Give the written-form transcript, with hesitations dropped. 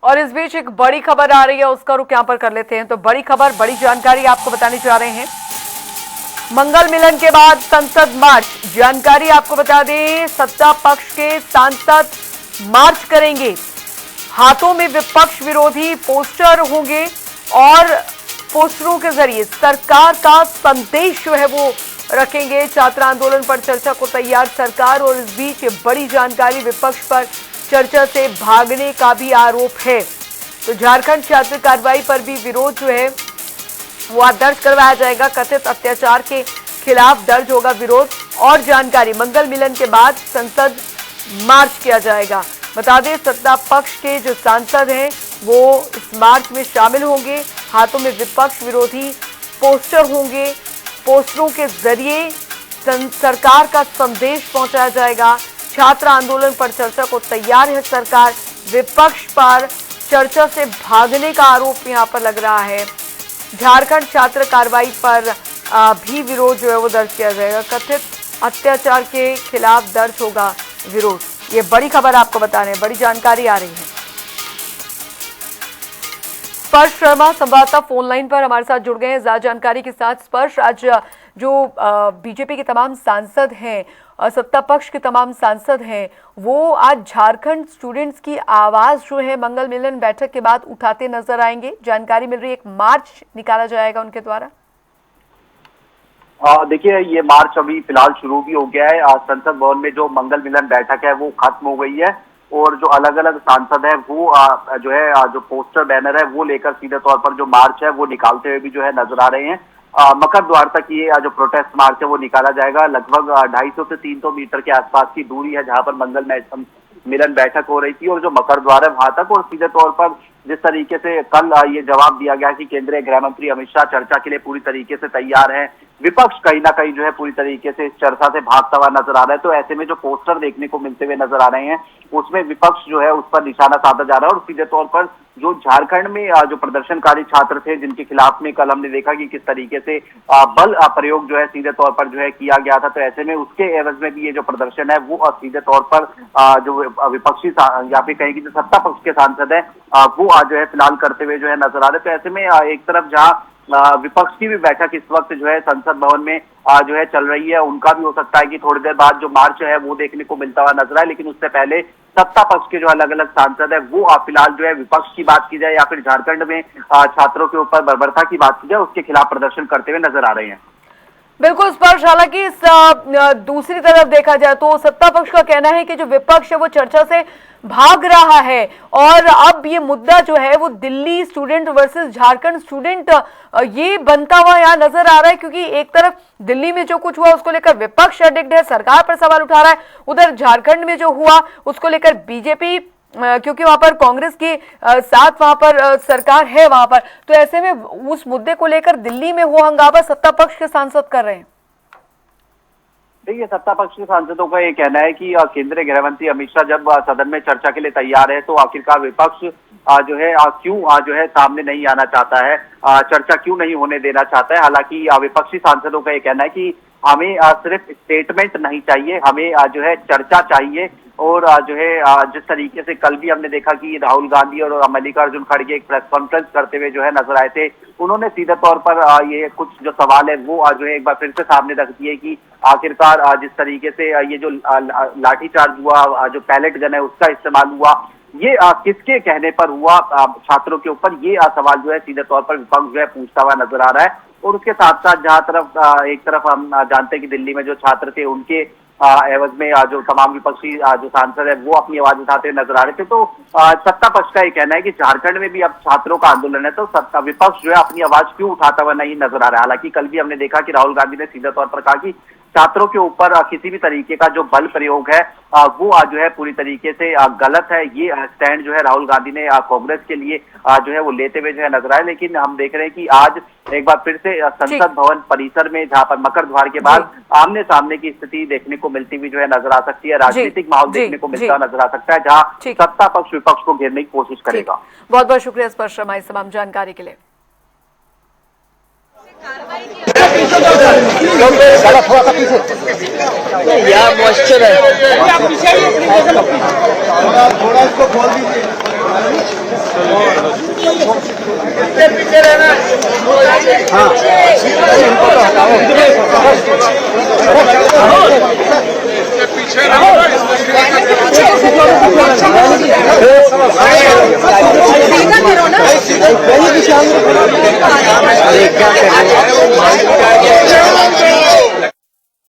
और इस बीच एक बड़ी खबर आ रही है, उसका रुख यहाँ पर कर लेते हैं। तो बड़ी खबर, बड़ी जानकारी आपको बताने जा रहे हैं। मंगल मिलन के बाद संसद मार्च, जानकारी आपको बता दें, सत्ता पक्ष के सांसद मार्च करेंगे, हाथों में विपक्ष विरोधी पोस्टर होंगे और पोस्टरों के जरिए सरकार का संदेश जो है वो रखेंगे। छात्र आंदोलन पर चर्चा को तैयार सरकार, और इस बीच बड़ी जानकारी, विपक्ष पर चर्चा से भागने का भी आरोप है। तो झारखंड छात्र कार्रवाई पर भी विरोध जो है वो दर्ज करवाया जाएगा। कथित अत्याचार के खिलाफ दर्ज होगा विरोध। और जानकारी, मंगल मिलन के बाद संसद मार्च किया जाएगा। बता दें, सत्ता पक्ष के जो सांसद हैं वो इस मार्च में शामिल होंगे, हाथों में विपक्ष विरोधी पोस्टर होंगे, पोस्टरों के जरिए सरकार का संदेश पहुंचाया जाएगा। छात्र आंदोलन पर चर्चा को तैयार है सरकार, विपक्ष पर चर्चा से भागने का आरोप यहां पर लग रहा है। झारखंड छात्र कार्रवाई पर भी विरोध जो है वो दर्ज किया जाएगा। कथित अत्याचार के खिलाफ दर्ज होगा विरोध। ये बड़ी खबर आपको बता रहे हैं, बड़ी जानकारी आ रही है। स्पर्श शर्मा संवाददाता फोन लाइन पर हमारे साथ जुड़ गए हैं ज्यादा जानकारी के साथ। स्पर्श, आज जो बीजेपी के तमाम सांसद हैं, सत्ता पक्ष के तमाम सांसद हैं, वो आज झारखंड स्टूडेंट्स की आवाज जो है मंगल मिलन बैठक के बाद उठाते नजर आएंगे। जानकारी मिल रही है, एक मार्च निकाला जाएगा उनके द्वारा। देखिए, ये मार्च अभी फिलहाल शुरू भी हो गया है। संसद भवन में जो मंगल मिलन बैठक है वो खत्म हो गई है, और जो अलग अलग सांसद है वो जो है जो पोस्टर बैनर है वो लेकर सीधे तौर पर जो मार्च है वो निकालते हुए भी जो है नजर आ रहे हैं। मकर द्वार तक ये जो प्रोटेस्ट मार्च है वो निकाला जाएगा। लगभग 250 से 300 मीटर के आसपास की दूरी है जहां पर मंगल मिलन बैठक हो रही थी, और जो मकर द्वार है वहां तक। और सीधे तौर पर जिस तरीके से कल ये जवाब दिया गया कि केंद्रीय गृह मंत्री अमित शाह चर्चा के लिए पूरी तरीके से तैयार है, विपक्ष कहीं ना कहीं जो है पूरी तरीके से इस चर्चा से भागता हुआ नजर आ रहा है। तो ऐसे में जो पोस्टर देखने को मिलते हुए नजर आ रहे हैं उसमें विपक्ष जो है उस पर निशाना साधा जा रहा है। और सीधे तौर पर जो झारखंड में जो प्रदर्शनकारी छात्र थे जिनके खिलाफ में कल हमने देखा कि किस तरीके से बल प्रयोग जो है सीधे तौर पर जो है किया गया था, तो ऐसे में उसके एवज में भी ये जो प्रदर्शन है वो सीधे तौर पर जो विपक्षी या फिर कहीं की जो सत्ता पक्ष के सांसद है वो जो है फिलहाल करते हुए जो है नजर आ रहे। तो ऐसे में एक तरफ जहां विपक्ष की भी बैठक इस वक्त जो है संसद भवन में जो है चल रही है, उनका भी हो सकता है कि थोड़ी देर बाद जो मार्च है वो देखने को मिलता हुआ नजर आए। लेकिन उससे पहले सत्ता पक्ष के जो अलग अलग सांसद है वो फिलहाल जो है विपक्ष की बात की जाए या फिर झारखंड में छात्रों के ऊपर बर्बरता की बात की जाए उसके खिलाफ प्रदर्शन करते हुए नजर आ रहे हैं। बिल्कुल स्पर्श, हालांकि इस दूसरी तरफ देखा जाए तो सत्ता पक्ष का कहना है कि जो विपक्ष है वो चर्चा से भाग रहा है, और अब ये मुद्दा जो है वो Delhi student versus Jharkhand student ये बनता हुआ यहाँ नजर आ रहा है। क्योंकि एक तरफ दिल्ली में जो कुछ हुआ उसको लेकर विपक्ष अडिक्ट है, सरकार पर सवाल उठा रहा है, उधर झारखंड में जो हुआ उसको लेकर बीजेपी, क्योंकि वहां पर कांग्रेस के साथ वहां पर सरकार है वहां पर, तो ऐसे में उस मुद्दे को लेकर दिल्ली में वो हंगामा सत्ता पक्ष के सांसद कर रहे हैं। देखिए, सत्ता पक्ष के सांसदों का ये कहना है कि केंद्रीय गृह मंत्री अमित शाह जब सदन में चर्चा के लिए तैयार है तो आखिरकार विपक्ष जो है क्यों जो है सामने नहीं आना चाहता है, चर्चा क्यों नहीं होने देना चाहता है। हालांकि विपक्षी सांसदों का ये कहना है कि हमें सिर्फ स्टेटमेंट नहीं चाहिए, हमें जो है चर्चा चाहिए। और जो है जिस तरीके से कल भी हमने देखा कि राहुल गांधी और मल्लिकार्जुन खड़गे एक प्रेस कॉन्फ्रेंस करते हुए जो है नजर आए थे, उन्होंने सीधे तौर पर ये कुछ जो सवाल है वो जो है एक बार फिर से सामने रख दिए कि आखिरकार जिस तरीके से ये जो लाठीचार्ज हुआ, जो पैलेट गन है उसका इस्तेमाल हुआ, ये किसके कहने पर हुआ छात्रों के ऊपर, ये सवाल जो है सीधे तौर पर विपक्ष जो है पूछता हुआ नजर आ रहा है। और उसके साथ साथ जहां तरफ एक तरफ हम जानते हैं कि दिल्ली में जो छात्र थे उनके एवज में जो तमाम विपक्षी जो सांसद है वो अपनी आवाज उठाते हुए नजर आ रहे थे। तो सत्ता पक्ष का ये कहना है कि झारखंड में भी अब छात्रों का आंदोलन है तो सत्ता विपक्ष जो है अपनी आवाज क्यों उठाता हुआ नहीं नजर आ रहा है। हालांकि कल भी हमने देखा कि राहुल गांधी ने सीधे तौर पर कहा कि छात्रों के ऊपर किसी भी तरीके का जो बल प्रयोग है वो जो है पूरी तरीके से गलत है। ये स्टैंड जो है राहुल गांधी ने कांग्रेस के लिए जो है वो लेते हुए जो है नजर आए। लेकिन हम देख रहे हैं कि आज एक बार फिर से संसद भवन परिसर में जहां पर मकर द्वार के बाद आमने सामने की स्थिति देखने को मिलती हुई जो है नजर आ सकती है, राजनीतिक माहौल देखने को मिलता नजर आ सकता है जहां सत्ता पक्ष विपक्ष को घेरने की कोशिश करेगा। बहुत बहुत शुक्रिया स्पर्श शर्मा इस तमाम जानकारी के लिए। यार मॉइस्चर है, थोड़ा इसको खोल दीजिए। पीछे रहना। हाँ पीछे क्या